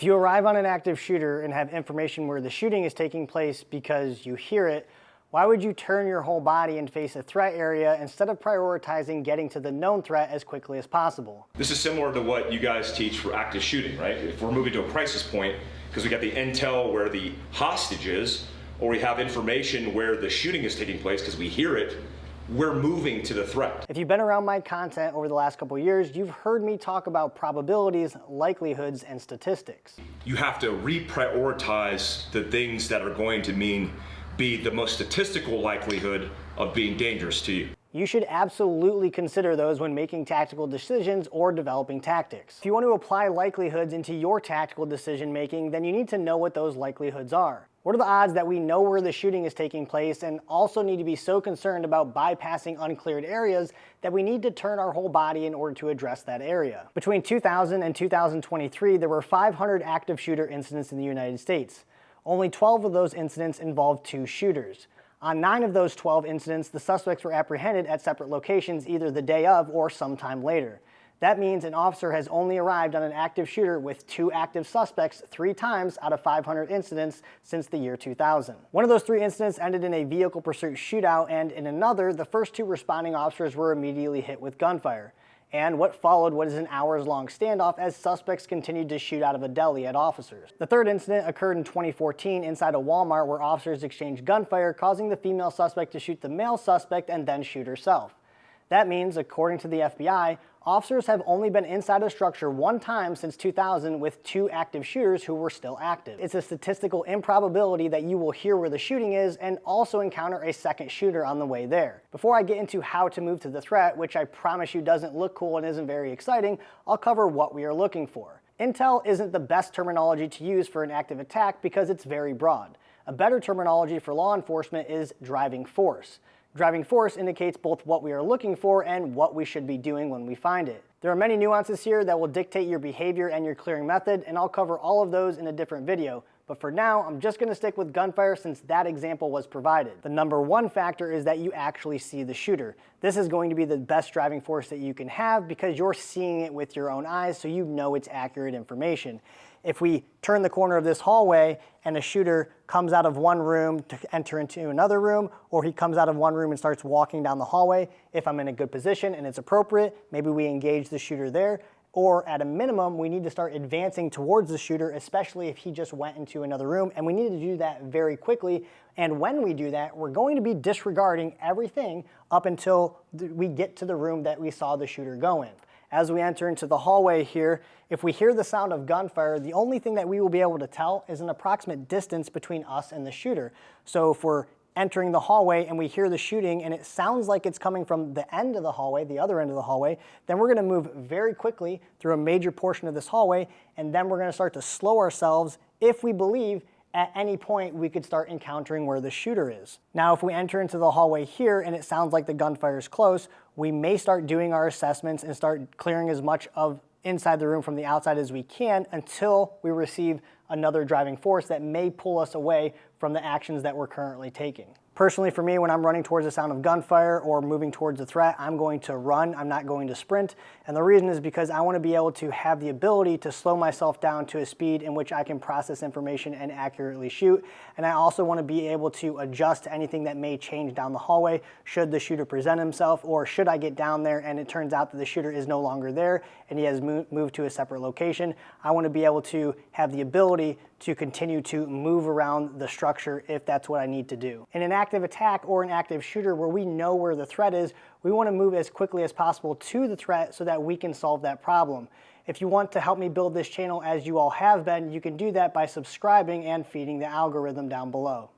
If you arrive on an active shooter and have information where the shooting is taking place because you hear it, why would you turn your whole body and face a threat area instead of prioritizing getting to the known threat as quickly as possible? This is similar to what you guys teach for active shooting, right? If we're moving to a crisis point, because we got the intel where the hostage is, or we have information where the shooting is taking place because we hear it, we're moving to the threat. If you've been around my content over the last couple of years, you've heard me talk about probabilities, likelihoods, and statistics. You have to reprioritize the things that are going to be the most statistical likelihood of being dangerous to you. You should absolutely consider those when making tactical decisions or developing tactics. If you want to apply likelihoods into your tactical decision making, then you need to know what those likelihoods are. What are the odds that we know where the shooting is taking place and also need to be so concerned about bypassing uncleared areas that we need to turn our whole body in order to address that area? Between 2000 and 2023, there were 500 active shooter incidents in the United States. Only 12 of those incidents involved two shooters. On 9 of those 12 incidents, the suspects were apprehended at separate locations either the day of or sometime later. That means an officer has only arrived on an active shooter with 2 active suspects 3 times out of 500 incidents since the year 2000. One of those 3 incidents ended in a vehicle pursuit shootout, and in another, the first 2 responding officers were immediately hit with gunfire. And what followed was an hours-long standoff as suspects continued to shoot out of a deli at officers. The third incident occurred in 2014 inside a Walmart where officers exchanged gunfire, causing the female suspect to shoot the male suspect and then shoot herself. That means, according to the FBI, officers have only been inside a structure 1 time since 2000 with 2 active shooters who were still active. It's a statistical improbability that you will hear where the shooting is and also encounter a second shooter on the way there. Before I get into how to move to the threat, which I promise you doesn't look cool and isn't very exciting, I'll cover what we are looking for. Intel isn't the best terminology to use for an active attack because it's very broad. A better terminology for law enforcement is driving force. Driving force indicates both what we are looking for and what we should be doing when we find it. There are many nuances here that will dictate your behavior and your clearing method, and I'll cover all of those in a different video. But for now, I'm just going to stick with gunfire since that example was provided. The number 1 factor is that you actually see the shooter. This is going to be the best driving force that you can have because you're seeing it with your own eyes, so you know it's accurate information. If we turn the corner of this hallway and a shooter comes out of one room to enter into another room, or he comes out of one room and starts walking down the hallway, if I'm in a good position and it's appropriate, maybe we engage the shooter there. Or at a minimum, we need to start advancing towards the shooter, especially if he just went into another room, and we need to do that very quickly. And when we do that, we're going to be disregarding everything up until we get to the room that we saw the shooter go in. As we enter into the hallway here, if we hear the sound of gunfire, the only thing that we will be able to tell is an approximate distance between us and the shooter. So if we're entering the hallway and we hear the shooting and it sounds like it's coming from the end of the hallway, the other end of the hallway, then we're going to move very quickly through a major portion of this hallway, and then we're going to start to slow ourselves if we believe at any point we could start encountering where the shooter is. Now, if we enter into the hallway here and it sounds like the gunfire is close, we may start doing our assessments and start clearing as much of inside the room from the outside as we can until we receive another driving force that may pull us away from the actions that we're currently taking. Personally, for me, when I'm running towards the sound of gunfire or moving towards a threat, I'm going to run, I'm not going to sprint. And the reason is because I want to be able to have the ability to slow myself down to a speed in which I can process information and accurately shoot. And I also want to be able to adjust to anything that may change down the hallway should the shooter present himself, or should I get down there and it turns out that the shooter is no longer there and he has moved to a separate location. I want to be able to have the ability to continue to move around the structure if that's what I need to do. In an active attack or an active shooter where we know where the threat is, we want to move as quickly as possible to the threat so that we can solve that problem. If you want to help me build this channel as you all have been, you can do that by subscribing and feeding the algorithm down below.